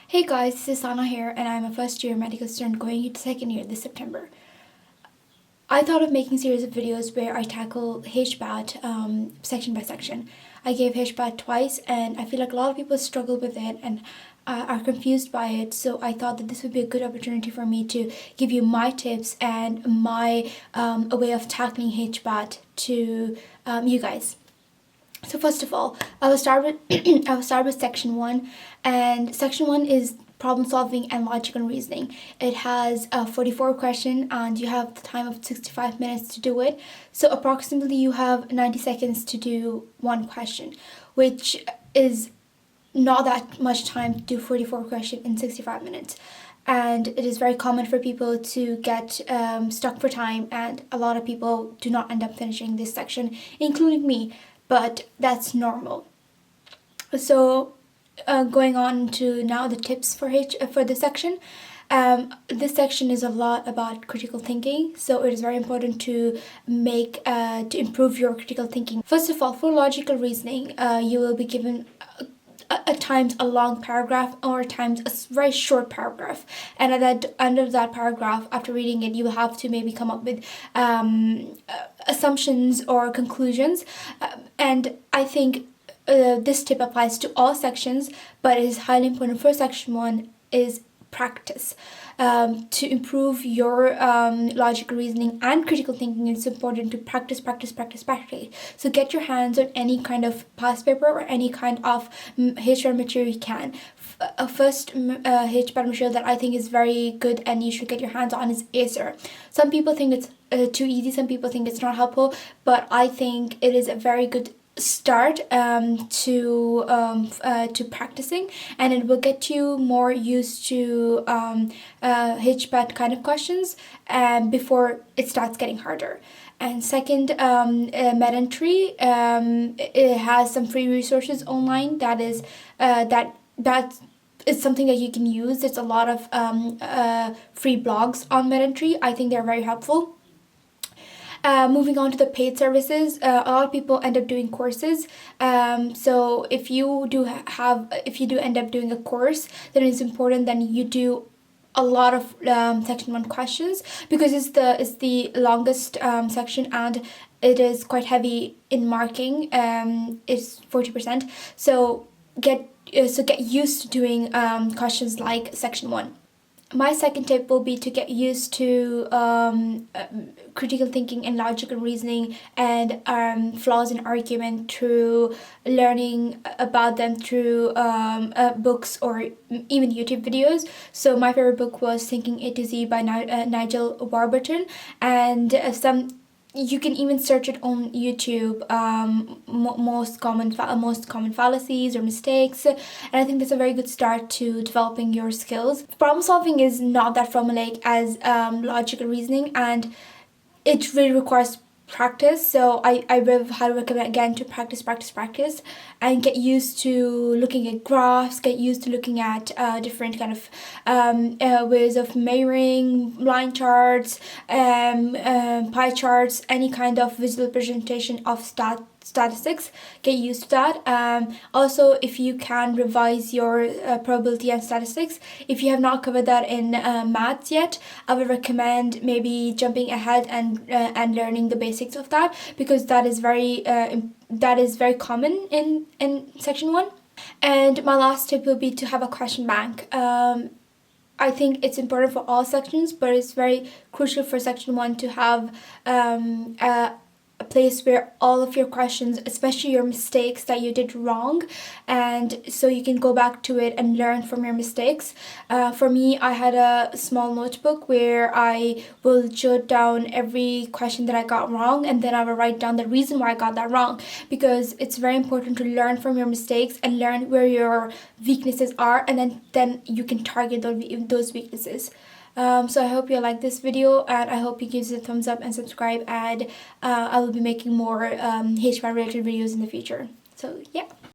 Hey guys, this is Sana here and I'm a first year medical student going into second year this September. I thought of making a series of videos where I tackle HPAT section by section. I gave HPAT twice and I feel like a lot of people struggle with it and are confused by it, so I thought that this would be a good opportunity for me to give you my tips and my a way of tackling HPAT to you guys. So first of all, I will start with section 1, and section 1 is problem solving and logical reasoning. It has 44 questions and you have the time of 65 minutes to do it. So approximately you have 90 seconds to do one question, which is not that much time to do 44 questions in 65 minutes. And it is very common for people to get stuck for time, and a lot of people do not end up finishing this section, including me, but that's normal. So going on to now the tips for this section. This section is a lot about critical thinking, so it is very important to improve your critical thinking. First of all, for logical reasoning, you will be given at times a long paragraph or at times a very short paragraph, and at the end of that paragraph, after reading it, you will have to maybe come up with assumptions or conclusions, and I think this tip applies to all sections, but it is highly important for section 1 is practice. To improve your logical reasoning and critical thinking, it's important to practice. So get your hands on any kind of past paper or any kind of HPAT material you can. First HPAT material that I think is very good and you should get your hands on is Acer. Some people think it's too easy, some people think it's not helpful, but I think it is a very good start to practicing, and it will get you more used to HPAT kind of questions before it starts getting harder. And second, Medentry, it has some free resources online that is it's something that you can use. There's a lot of free blogs on Medentry. I think they're very helpful. Moving on to the paid services, a lot of people end up doing courses. So if you do end up doing a course, then it's important that you do a lot of section 1 questions, because it's the longest section and it is quite heavy in marking. It's 40%. So get used to doing questions like section 1. My second tip will be to get used to critical thinking and logical reasoning and flaws in argument through learning about them through books or even YouTube videos. So my favorite book was Thinking A to Z by Nigel Warburton, and you can even search it on YouTube, most common fallacies or mistakes, and I think that's a very good start to developing your skills. Problem solving is not that formulaic as logical reasoning, and it really requires practice. So I really highly recommend again to practice and get used to looking at graphs, get used to looking at different kind of ways of measuring, line charts, pie charts, any kind of visual presentation of statistics. Get used to that. Also, if you can revise your probability and statistics, if you have not covered that in maths yet, I would recommend maybe jumping ahead and learning the basics of that, because that is very common in section 1. And my last tip will be to have a question bank. I think it's important for all sections, but it's very crucial for section 1 to have a place where all of your questions, especially your mistakes that you did wrong, and so you can go back to it and learn from your mistakes. For me, I had a small notebook where I will jot down every question that I got wrong, and then I will write down the reason why I got that wrong, because it's very important to learn from your mistakes and learn where your weaknesses are, and then you can target those weaknesses. So I hope you like this video, and I hope you give it a thumbs up and subscribe, and I will be making more HPAT related videos in the future. So yeah.